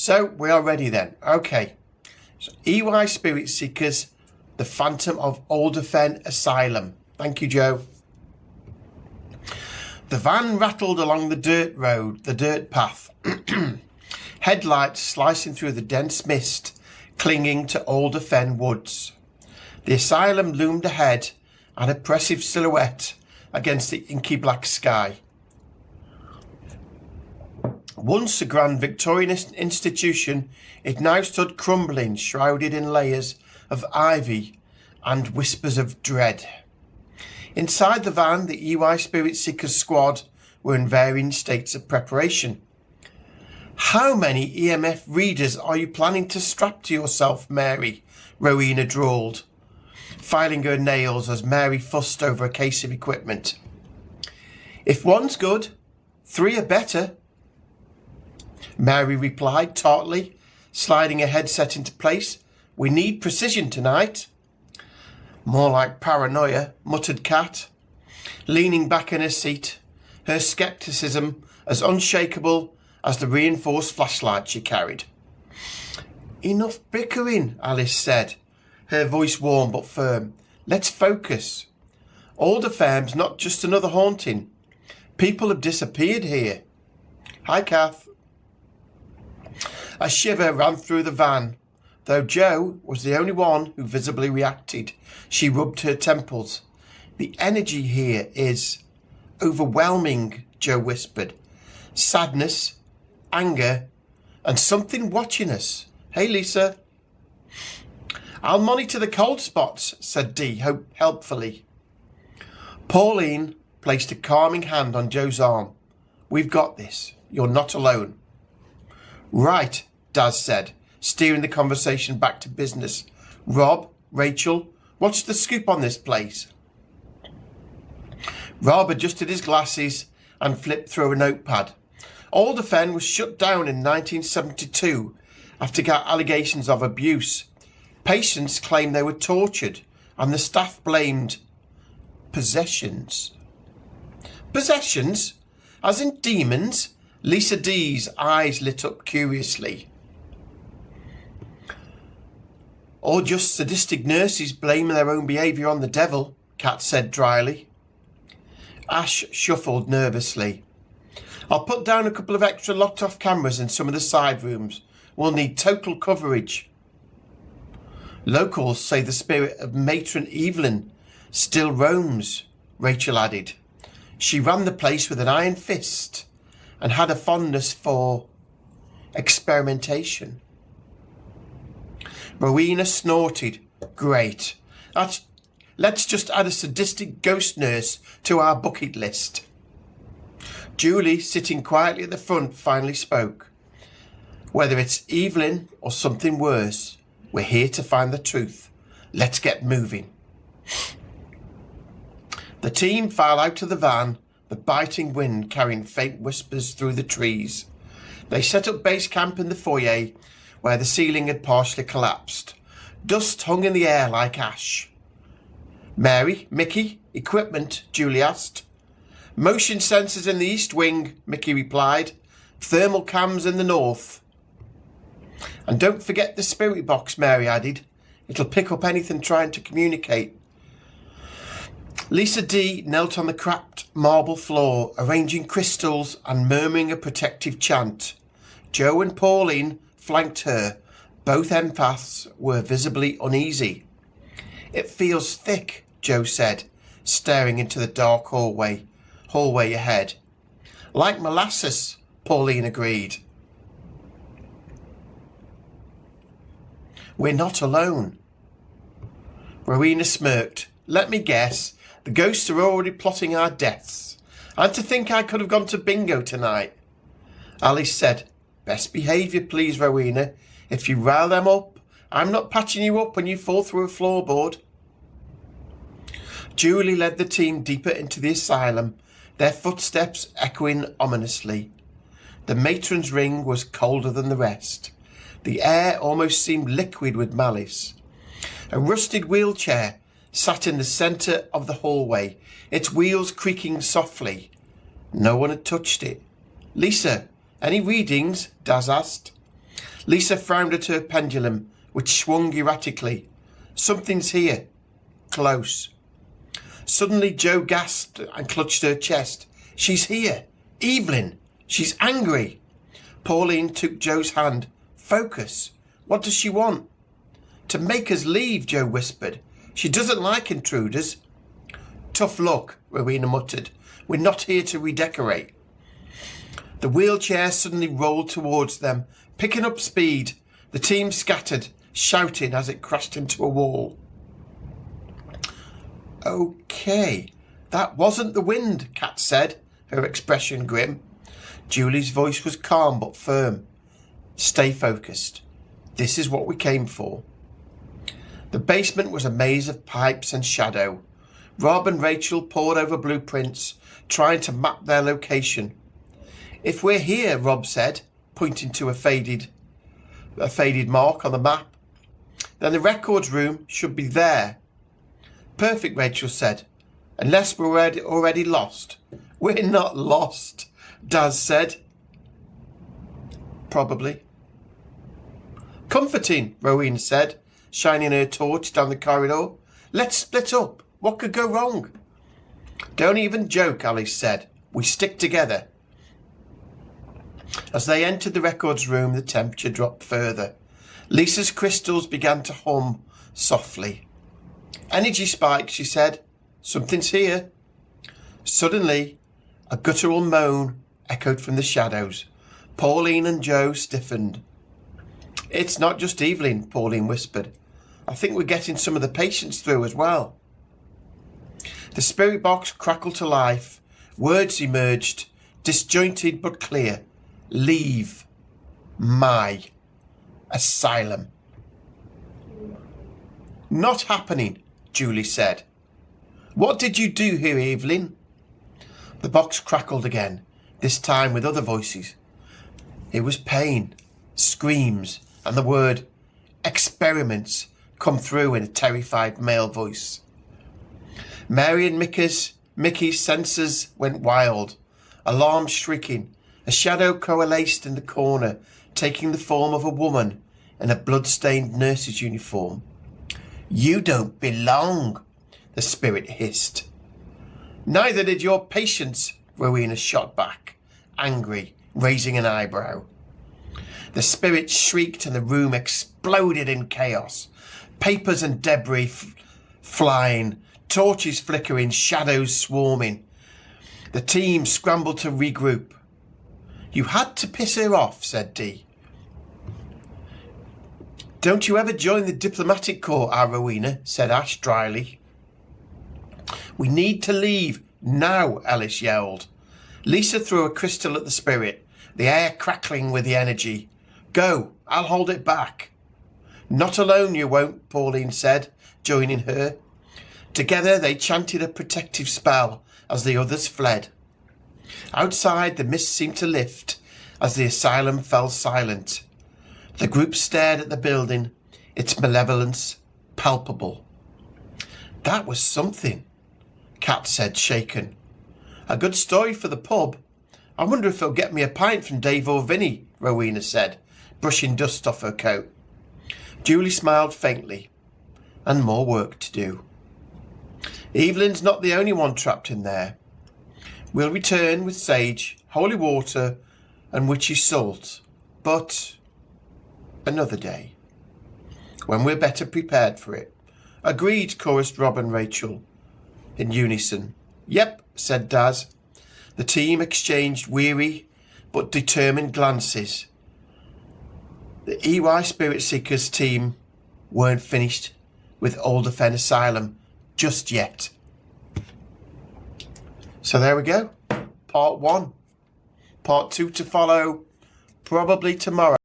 So we are ready then. Okay. So EY Spirit Seekers, The Phantom of Alderfen Asylum. Thank you, Joe. The van rattled along the dirt path. Headlights slicing through the dense mist, clinging to Alderfen Woods. The asylum loomed ahead, an oppressive silhouette against the inky black sky. Once a grand Victorian institution, it now stood crumbling, shrouded in layers of ivy and whispers of dread. Inside the van, the EY Spirit Seekers squad were in varying states of preparation. "How many EMF readers are you planning to strap to yourself, Mary?" Rowena drawled, filing her nails as Mary fussed over a case of equipment. "If one's good, 3 are better," Mary replied tartly, sliding her headset into place. "We need precision tonight." "More like paranoia," muttered Kat, leaning back in her seat, her scepticism as unshakable as the reinforced flashlight she carried. "Enough bickering," Alice said, her voice warm but firm. "Let's focus. Alderfen's not just another haunting. People have disappeared here." "Hi, Kath." A shiver ran through the van, though Jo was the only one who visibly reacted. She rubbed her temples. "The energy here is overwhelming," Jo whispered. "Sadness, anger, and something watching us. Hey, Lisa." "I'll monitor the cold spots," said Dee helpfully. Pauline placed a calming hand on Jo's arm. "We've got this. You're not alone." "Right," Daz said, steering the conversation back to business. "Rob, Rachel, what's the scoop on this place?" Rob adjusted his glasses and flipped through a notepad. Alderfen was shut down in 1972 after allegations of abuse. Patients claimed they were tortured and the staff blamed possessions. "Possessions? As in demons?" Lisa D's eyes lit up curiously. "Or just sadistic nurses blaming their own behaviour on the devil," Kat said dryly. Ash shuffled nervously. "I'll put down a couple of extra locked-off cameras in some of the side rooms. We'll need total coverage." "Locals say the spirit of Matron Evelyne still roams," Rachel added. "She ran the place with an iron fist and had a fondness for experimentation." Rowena snorted. "Great. Let's just add a sadistic ghost nurse to our bucket list." Julie, sitting quietly at the front, finally spoke. "Whether it's Evelyn or something worse, we're here to find the truth. Let's get moving." The team filed out of the van, the biting wind carrying faint whispers through the trees. They set up base camp in the foyer, where the ceiling had partially collapsed. Dust hung in the air like ash. "Mary, Mickey, equipment?" Julie asked. "Motion sensors in the east wing," Mickey replied. "Thermal cams in the north." "And don't forget the spirit box," Mary added. "It'll pick up anything trying to communicate." Lisa D knelt on the cracked marble floor, arranging crystals and murmuring a protective chant. Jo and Pauline flanked her. Both empaths were visibly uneasy. "It feels thick," Jo said, staring into the dark hallway ahead. "Like molasses," Pauline agreed. "We're not alone." Rowena smirked. "Let me guess, the ghosts are already plotting our deaths. And to think I could have gone to bingo tonight." Alice said, "Best behaviour, please, Rowena. If you rile them up, I'm not patching you up when you fall through a floorboard." Julie led the team deeper into the asylum, their footsteps echoing ominously. The matron's ring was colder than the rest. The air almost seemed liquid with malice. A rusted wheelchair sat in the centre of the hallway, its wheels creaking softly. No one had touched it. "Lisa, any readings?" Daz asked. Lisa frowned at her pendulum, which swung erratically. Something's here. Close. Suddenly Jo gasped and clutched her chest. She's here. Evelyne. She's angry. Pauline took Jo's hand. Focus. What does she want? To make us leave, Jo whispered. She doesn't like intruders. Tough luck, Rowena muttered. We're not here to redecorate. The wheelchair suddenly rolled towards them, picking up speed. The team scattered, shouting as it crashed into a wall. Okay, that wasn't the wind, Kat said, her expression grim. Julie's voice was calm but firm. Stay focused. This is what we came for. The basement was a maze of pipes and shadow. Rob and Rachel pored over blueprints, trying to map their location. If we're here, Rob said, pointing to a faded mark on the map, then the records room should be there. Perfect, Rachel said, unless we're already lost. We're not lost, Daz said. Probably. Comforting, Rowena said, shining her torch down the corridor. Let's split up. What could go wrong? Don't even joke, Alice said. We stick together. As they entered the records room, the temperature dropped further. Lisa's crystals began to hum softly. Energy spike, she said. Something's here. Suddenly, a guttural moan echoed from the shadows. Pauline and Jo stiffened. It's not just Evelyne, Pauline whispered. I think we're getting some of the patients through as well. The spirit box crackled to life. Words emerged, disjointed but clear. Leave my asylum. Not happening, Julie said. What did you do here, Evelyne? The box crackled again, this time with other voices. It was pain, screams, and the word experiments come through in a terrified male voice. Mary and Mickey's senses went wild, alarm shrieking. A shadow coalesced in the corner, taking the form of a woman in a blood-stained nurse's uniform. You don't belong, the spirit hissed. Neither did your patients, Rowena shot back, angry, raising an eyebrow. The spirit shrieked and the room exploded in chaos. Papers and debris flying, torches flickering, shadows swarming. The team scrambled to regroup. You had to piss her off, said Dee. Don't you ever join the diplomatic corps, Rowena, said Ash dryly. We need to leave now, Alice yelled. Lisa threw a crystal at the spirit, the air crackling with the energy. Go, I'll hold it back. Not alone you won't, Pauline said, joining her. Together they chanted a protective spell as the others fled. Outside, the mist seemed to lift as the asylum fell silent. The group stared at the building, its malevolence palpable. That was something, Kat said, shaken. A good story for the pub. I wonder if he'll get me a pint from Dave or Vinny, Rowena said, brushing dust off her coat. Julie smiled faintly. And more work to do. Evelyne's not the only one trapped in there. We'll return with sage, holy water, and witchy salt, but another day, when we're better prepared for it. Agreed, chorused Rob and Rachel in unison. Yep, said Daz. The team exchanged weary but determined glances. The EY Spirit Seekers team weren't finished with Alderfen Asylum just yet. So there we go. Part 1. Part 2 to follow, probably tomorrow.